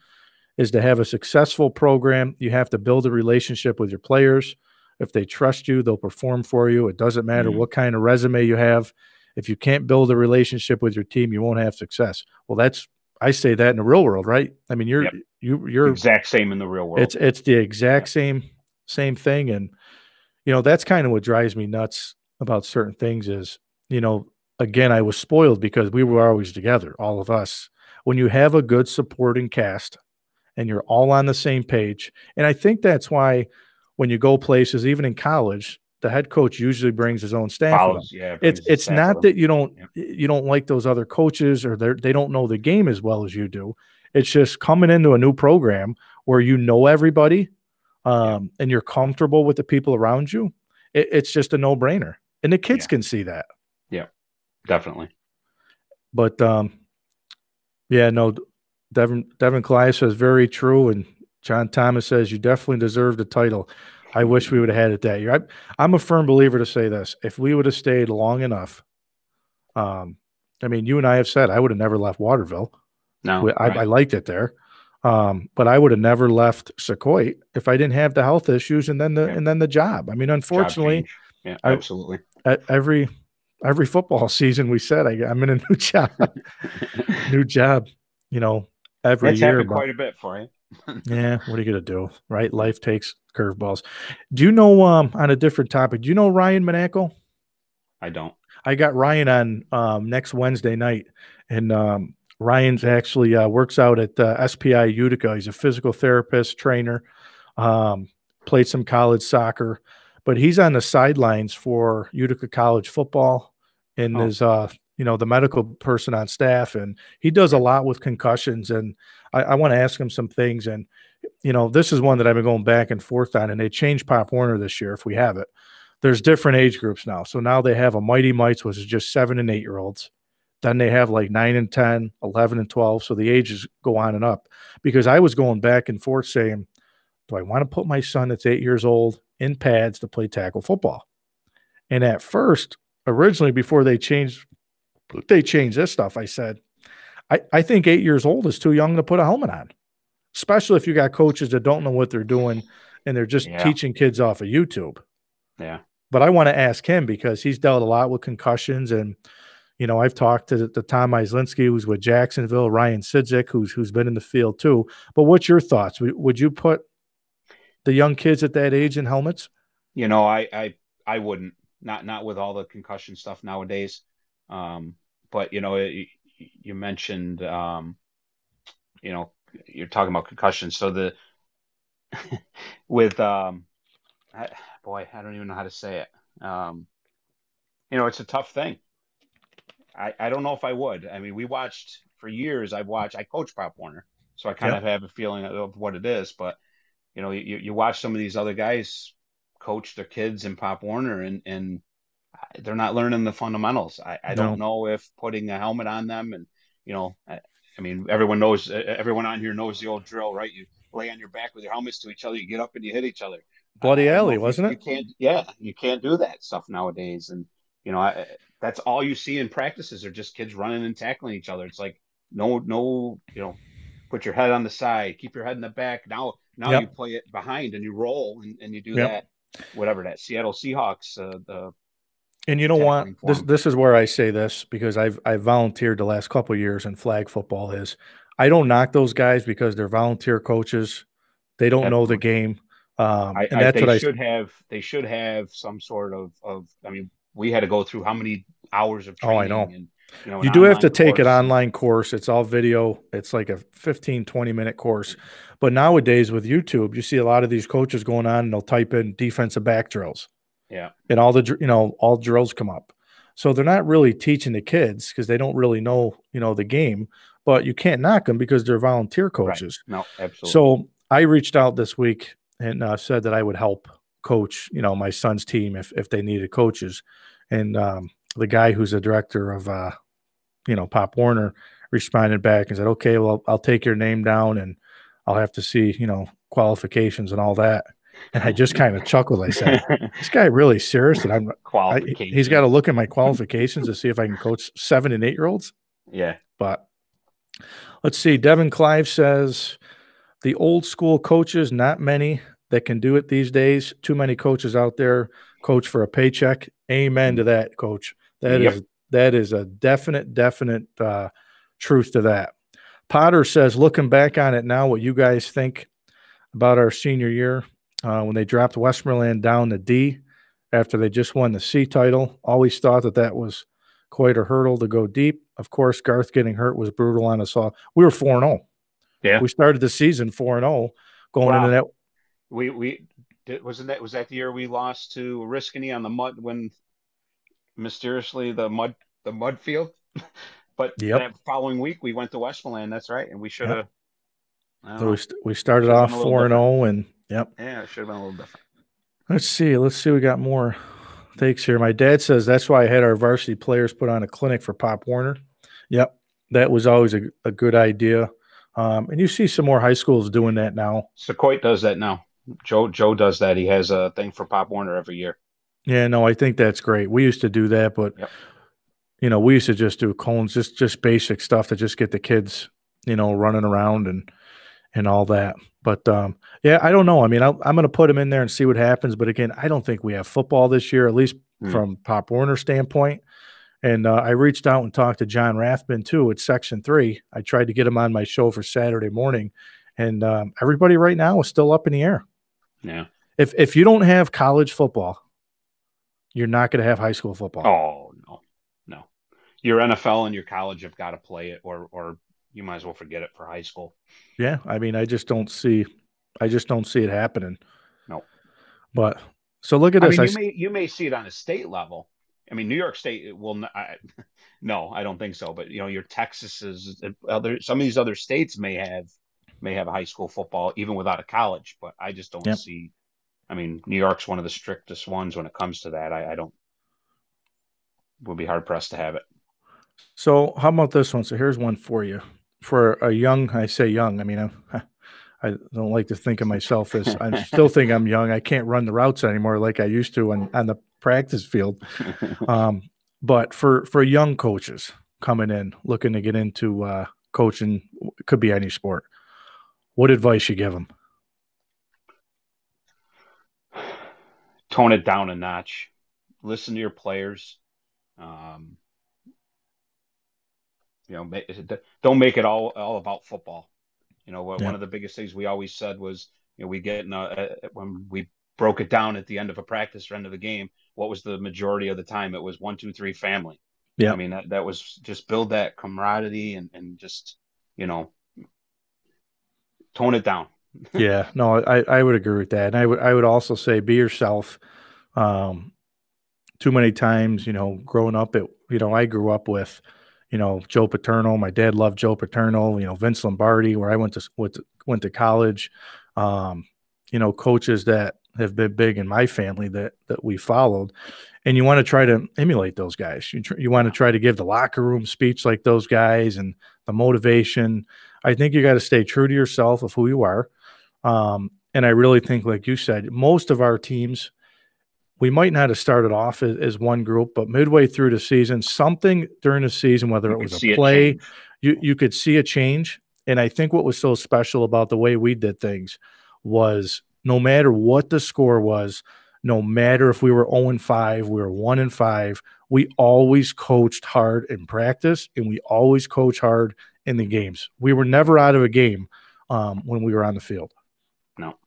is to have a successful program. You have to build a relationship with your players. If they trust you, they'll perform for you. It doesn't matter what kind of resume you have. If you can't build a relationship with your team, you won't have success. Well, I say that in the real world, right? I mean, you're exact same in the real world. It's the exact same same thing. And, that's kind of what drives me nuts about certain things is, again, I was spoiled because we were always together, all of us. When you have a good supporting cast and you're all on the same page, and I think that's why when you go places, even in college, the head coach usually brings his own staff with him. It's not that you don't like those other coaches or they don't know the game as well as you do. It's just coming into a new program where you know everybody, and you're comfortable with the people around you. It's just a no-brainer, and the kids can see that. Yeah, definitely. But no, Devin Clive says very true, and John Thomas says you definitely deserve the title. I wish we would have had it that year. I'm a firm believer to say this. If we would have stayed long enough, you and I have said I would have never left Waterville. No, I liked it there, but I would have never left Sequoia if I didn't have the health issues and then the job. Unfortunately, absolutely. Every football season we said I'm in a new job, every That's year. Happened quite a bit for you. Yeah, what are you gonna do, right? Life takes curveballs. Do you know, on a different topic, do you know Ryan Minako? I don't. I got Ryan on next Wednesday night, and Ryan's actually works out at SPI Utica. He's a physical therapist, trainer, played some college soccer, but he's on the sidelines for Utica College football and is the medical person on staff, and he does a lot with concussions. And I want to ask him some things. And, this is one that I've been going back and forth on, and they changed Pop Warner this year if we have it. There's different age groups now. So now they have a Mighty Mites, which is just 7 and 8 year olds. Then they have like 9 and 10, 11 and 12. So the ages go on and up, because I was going back and forth saying, do I want to put my son that's 8 years old in pads to play tackle football? And at first, originally, before they changed this stuff, I said, I think 8 years old is too young to put a helmet on, especially if you got coaches that don't know what they're doing and they're just teaching kids off of YouTube. Yeah. But I want to ask him because he's dealt a lot with concussions. And, I've talked to Tom Islinski, who's with Jacksonville, Ryan Sidzik, who's been in the field too. But what's your thoughts? Would you put the young kids at that age in helmets? I wouldn't, not with all the concussion stuff nowadays. But you mentioned, you're talking about concussions. So with, I don't even know how to say it. It's a tough thing. I don't know if I would. We watched for years. I coach Pop Warner, so I kind of have a feeling of what it is. But you watch some of these other guys coach their kids in Pop Warner, and they're not learning the fundamentals. I don't know if putting a helmet on them, and everyone on here knows the old drill, right? You lay on your back with your helmets to each other, you get up and you hit each other. Bloody alley, wasn't it? You can't do that stuff nowadays. And that's all you see in practices are just kids running and tackling each other. It's like no, put your head on the side, keep your head in the back. Now you play it behind and you roll and you do that. Whatever that Seattle Seahawks, and you know what? This is where I say this, because I've volunteered the last couple of years in flag football. Is I don't knock those guys because they're volunteer coaches. They don't know the game. They should have some sort of. We had to go through how many hours of training. Oh, I know. And, you do have to take an online course. It's all video. It's like a 15, 20-minute course. But nowadays with YouTube, you see a lot of these coaches going on and they'll type in defensive back drills. Yeah. And all drills come up. So they're not really teaching the kids because they don't really know, the game. But you can't knock them because they're volunteer coaches. Right. No, absolutely. So I reached out this week and said that I would help coach, my son's team if they needed coaches. And the guy who's the director of, Pop Warner responded back and said, okay, well, I'll take your name down and I'll have to see, qualifications and all that. And I just kind of chuckled. I said, this guy really serious that he's got to look at my qualifications to see if I can coach 7 and 8 year olds. Yeah. But let's see. Devin Clive says the old school coaches, not many that can do it these days. Too many coaches out there coach for a paycheck. Amen to that, coach. That is a definite truth to that. Potter says, looking back on it now, what you guys think about our senior year? when they dropped Westmoreland down to D after they just won the C title. Always thought that that was quite a hurdle to go deep. Of course, Garth getting hurt was brutal on us all. We were 4-0. Yeah. We started the season 4-0 going into Wow. that. We wasn't that was that the year we lost to Oriskany on the mud when mysteriously the mud field. But Yep. that following week we went to Westmoreland. That's right, and we should Yep. have. I don't So know. we started Should have off been a little different. 4-0, and yep. Yeah, it should have been a little different. Let's see. We got more takes here. My dad says that's why I had our varsity players put on a clinic for Pop Warner. Yep. That was always a good idea. And you see some more high schools doing that now. Secoit does that now. Joe does that. He has a thing for Pop Warner every year. Yeah, no, I think that's great. We used to do that, but Yep. we used to just do cones, just basic stuff to just get the kids, running around and all that. But yeah, I don't know. I mean, I'm going to put them in there and see what happens. But again, I don't think we have football this year, at least from Pop Warner standpoint. And I reached out and talked to John Rathman too at Section 3. I tried to get him on my show for Saturday morning, and everybody right now is still up in the air. Yeah. If you don't have college football, you're not going to have high school football. Oh no. Your NFL and your college have got to play it, or you might as well forget it for high school. Yeah, I mean, I just don't see it happening. No. But so look at this. I mean, you may see it on a state level. I mean, New York State will not. No, I don't think so. But your Texases, some of these other states may have a high school football even without a college. But I just don't see. I mean, New York's one of the strictest ones when it comes to that. I don't. We'll be hard pressed to have it. So how about this one? So here's one for you. For a young, I say young. I mean, I don't like to think of myself as I still think I'm young. I can't run the routes anymore like I used to on the practice field. But for young coaches coming in, looking to get into coaching, could be any sport, what advice you give them? Tone it down a notch. Listen to your players. Don't make it all about football. One of the biggest things we always said was, we get when we broke it down at the end of a practice or end of the game, what was the majority of the time? It was 1, 2, 3 family. Yeah. I mean, that was just build that camaraderie and just, tone it down. Yeah, no, I would agree with that. And I would also say be yourself. Too many times, growing up I grew up with, Joe Paterno. My dad loved Joe Paterno, Vince Lombardi, where I went to college. Coaches that have been big in my family that we followed. And you want to try to emulate those guys. You want to try to give the locker room speech like those guys and the motivation. I think you got to stay true to yourself of who you are. And I really think, like you said, most of our teams, we might not have started off as one group, but midway through the season, something during the season, whether it was a play, you could see a change. And I think what was so special about the way we did things was no matter what the score was, no matter if we were 0-5, we were 1-5, we always coached hard in practice and we always coach hard in the games. We were never out of a game when we were on the field. No.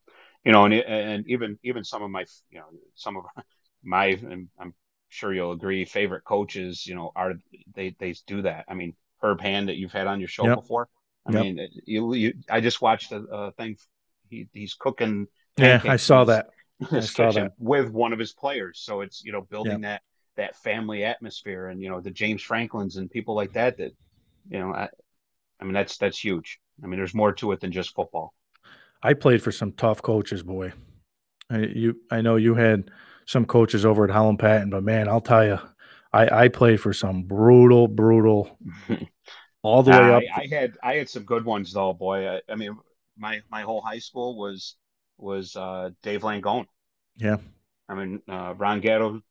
And even some of my, and I'm sure you'll agree, favorite coaches, they do that. I mean, Herb Hand that you've had on your show before. I mean, I just watched a thing. He's cooking. Yeah, I saw that. With one of his players. So it's, building that family atmosphere and, the James Franklins and people like that, I mean, that's huge. I mean, there's more to it than just football. I played for some tough coaches, boy. I know you had some coaches over at Holland Patton, but man, I'll tell you, I played for some brutal, all the way up. I had some good ones though, boy. I mean, my whole high school was Dave Langone. Yeah. I mean, Ron Gatto,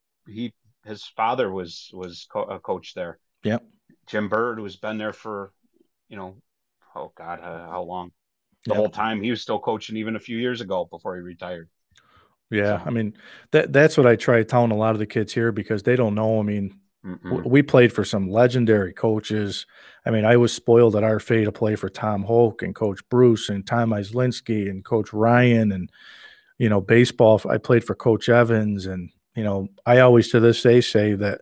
his father was a coach there. Yeah. Jim Bird, who's been there for, oh God, how long? The whole time. He was still coaching even a few years ago before he retired. Yeah, so. I mean, that's what I try telling a lot of the kids here because they don't know. I mean, we played for some legendary coaches. I mean, I was spoiled at our fate to play for Tom Hoke and Coach Bruce and Tom Islinski and Coach Ryan. And baseball. I played for Coach Evans, and I always to this day say that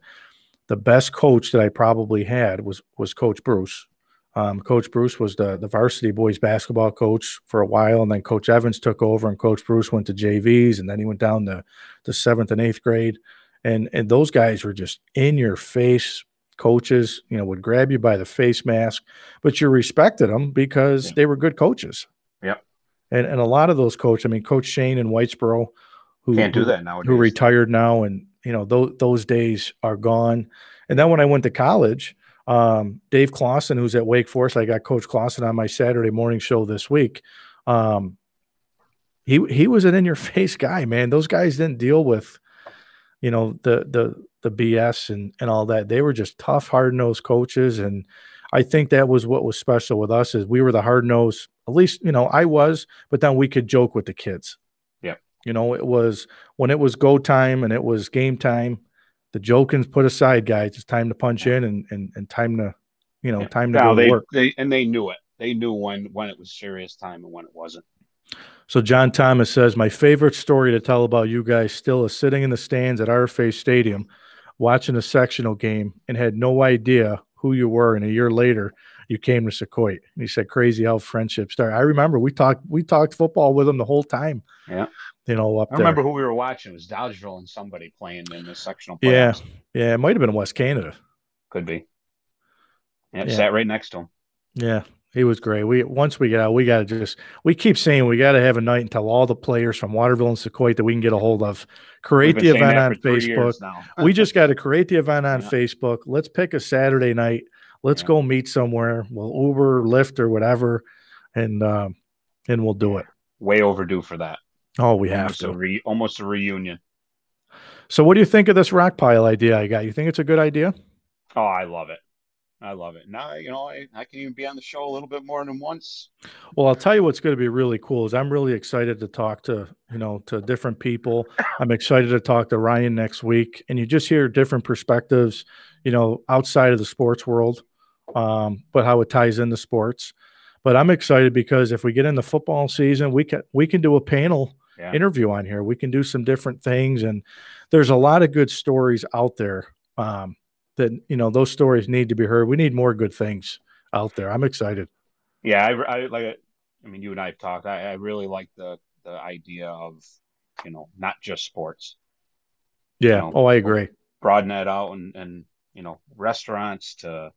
the best coach that I probably had was Coach Bruce. Coach Bruce was the varsity boys basketball coach for a while, and then Coach Evans took over, and Coach Bruce went to JVs, and then he went down to the 7th and 8th grade, and those guys were just in your face coaches. Would grab you by the face mask, but you respected them because they were good coaches. Yep. And a lot of those coaches, I mean, Coach Shane in Whitesboro, who can't do that nowadays, who retired now, and those days are gone. And then when I went to college, Dave Clausen, who's at Wake Forest, I got Coach Clausen on my Saturday morning show this week. He was an in-your-face guy, man. Those guys didn't deal with, the BS and all that. They were just tough, hard-nosed coaches, and I think that was what was special with us is we were the hard-nosed. At least, I was, but then we could joke with the kids. Yeah. It was when it was go time and it was game time, the joking's put aside, guys. It's time to punch in and time to, time to go to work. They knew it. They knew when it was serious time and when it wasn't. So John Thomas says, my favorite story to tell about you guys still is sitting in the stands at RFA Stadium, watching a sectional game and had no idea who you were. And a year later, you came to Secoit. And he said, crazy how friendship started. I remember we talked football with him the whole time. Yeah. I remember who we were watching. It was Dodgeville and somebody playing in the sectional playoffs. Yeah. It might have been West Canada. Could be. Yeah. Sat right next to him. Yeah. He was great. Once we get out, we keep saying we got to have a night and tell all the players from Waterville and Secoit that we can get a hold of. Create the event on Facebook. We just got to create the event on Facebook. Let's pick a Saturday night. Let's go meet somewhere. We'll Uber, Lyft, or whatever, and we'll do it. Way overdue for that. Oh, we have to. Almost a reunion. So what do you think of this rock pile idea I got? You think it's a good idea? Oh, I love it. I love it. Now, I can even be on the show a little bit more than once. Well, I'll tell you what's going to be really cool is I'm really excited to talk to, to different people. I'm excited to talk to Ryan next week, and you just hear different perspectives, outside of the sports world, but how it ties into sports. But I'm excited because if we get in the football season, we can do a panel interview on here. We can do some different things, and there's a lot of good stories out there. That those stories need to be heard. We need more good things out there. I'm excited. Yeah, I like it. I mean, you and I have talked. I really like the idea of not just sports. Yeah. I agree. Broaden that out and restaurants to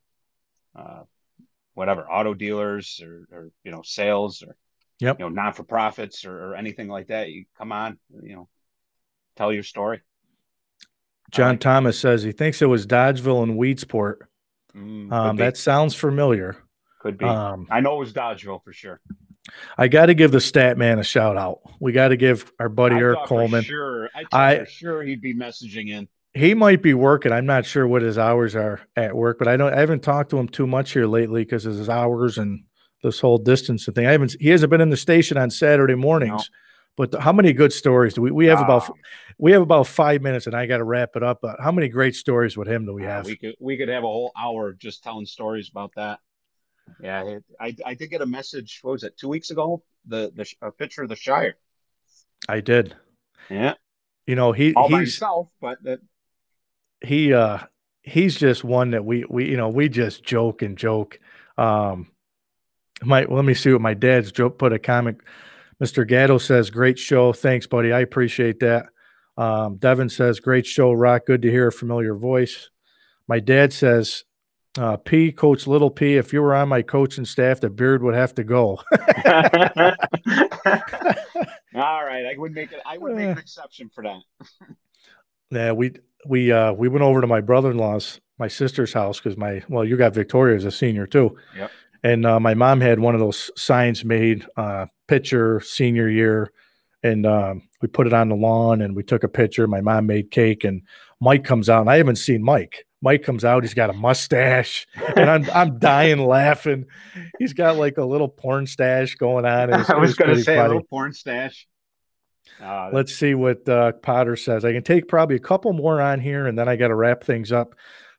whatever, auto dealers or sales or non-for-profits or anything like that. You come on, tell your story. John Thomas says he thinks it was Dodgeville and Weedsport. That sounds familiar. Could be. I know it was Dodgeville for sure. I got to give the stat man a shout out. We got to give our buddy Eric Coleman. I thought for sure he'd be messaging in. He might be working. I'm not sure what his hours are at work, but I haven't talked to him too much here lately because of his hours and this whole distance thing. He hasn't been in the station on Saturday mornings. No. But how many good stories do we have? We have about 5 minutes, and I got to wrap it up. But how many great stories with him do we have? We could have a whole hour just telling stories about that. Yeah, I did get a message. What was it? 2 weeks ago? A picture of the Shire. I did. Yeah. He's by himself, but that he's just one that we just joke and joke. Let me see what my dad's put a comment. Mr. Gatto says, great show. Thanks, buddy. I appreciate that. Devin says, great show, Rock. Good to hear a familiar voice. My dad says, Coach Little P, if you were on my coaching staff, the beard would have to go. All right. I would make an exception for that. Yeah, we went over to my brother-in-law's, my sister's house because you got Victoria as a senior too. Yep. And my mom had one of those signs made, picture senior year, and we put it on the lawn and we took a picture. My mom made cake, and Mike comes out, and I haven't seen Mike. Mike comes out, he's got a mustache, and I'm dying laughing. He's got like a little porn stash going on. I was going to say funny. A little porn stash. Let's see what Potter says. I can take probably a couple more on here, and then I got to wrap things up.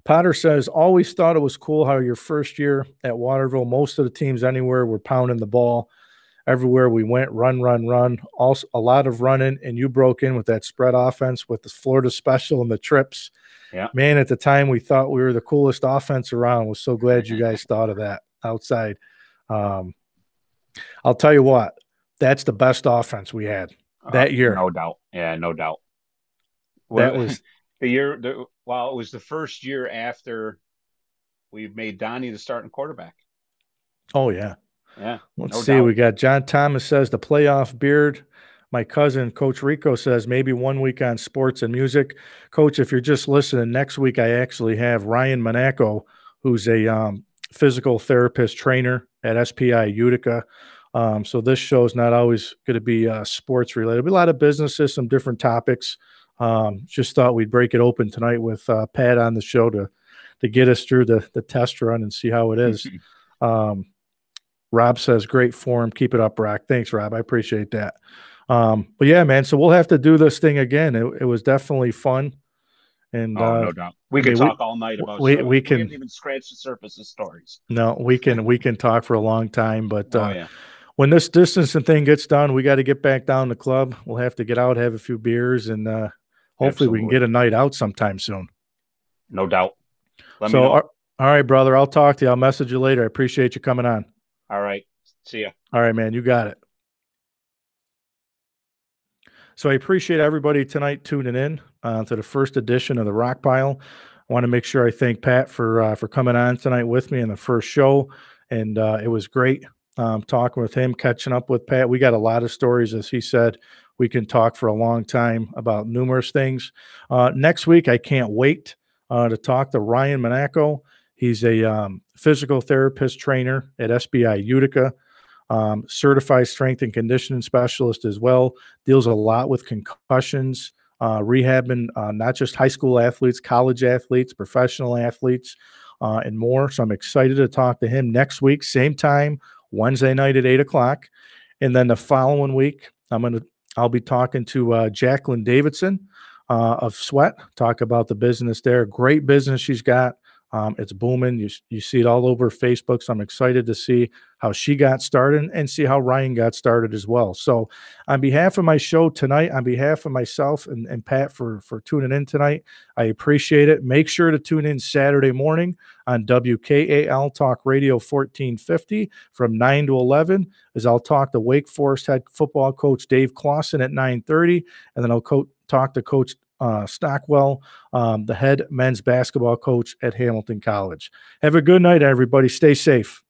Potter says, always thought it was cool how your first year at Waterville, most of the teams anywhere were pounding the ball. everywhere we went, run, run, run. Also, a lot of running, and you broke in with that spread offense with the Florida special and the trips. Yeah. Man, at the time, we thought we were the coolest offense around. Was so glad you guys thought of that outside. I'll tell you what, that's the best offense we had that year. No doubt. Yeah, no doubt. That was the year. It was the first year after we made Donnie the starting quarterback. Oh, yeah. Yeah. Let's see. We got John Thomas says the playoff beard. My cousin, Coach Rico, says maybe 1 week on sports and music. Coach, if you're just listening, next week I actually have Ryan Minako, who's a physical therapist trainer at SPI Utica. So this show is not always going to be sports related. There'll be a lot of businesses, some different topics. Just thought we'd break it open tonight with Pat on the show to get us through the test run and see how it is. Rob says, great form. Keep it up, Brock. Thanks, Rob. I appreciate that. But yeah, man, so we'll have to do this thing again. It was definitely fun. And no doubt. We can talk all night about we haven't even scratched the surface of stories. No, we can talk for a long time, but when this distancing thing gets done, we got to get back down to the club. We'll have to get out, have a few beers, and hopefully we can get a night out sometime soon. No doubt. Let me know. All right, brother. I'll talk to you. I'll message you later. I appreciate you coming on. All right. See ya. All right, man. You got it. So I appreciate everybody tonight tuning in to the first edition of the Rock Pile. I want to make sure I thank Pat for coming on tonight with me in the first show, and it was great talking with him, catching up with Pat. We got a lot of stories, as he said. We can talk for a long time about numerous things. Next week, I can't wait to talk to Ryan Minako. He's a physical therapist trainer at SPI Utica. Certified strength and conditioning specialist as well, deals a lot with concussions, rehabbing not just high school athletes, college athletes, professional athletes, and more. So I'm excited to talk to him next week, same time, Wednesday night at 8 o'clock. And then the following week, I'll be talking to Jacqueline Davidson of Sweat, talk about the business there. Great business she's got. It's booming. You see it all over Facebook. So I'm excited to see how she got started and see how Ryan got started as well. So on behalf of my show tonight, on behalf of myself and Pat for tuning in tonight, I appreciate it. Make sure to tune in Saturday morning on WKAL Talk Radio 1450 from 9 to 11, as I'll talk to Wake Forest head football coach Dave Clausen at 9:30, and then I'll talk to Coach Stockwell, the head men's basketball coach at Hamilton College. Have a good night, everybody. Stay safe.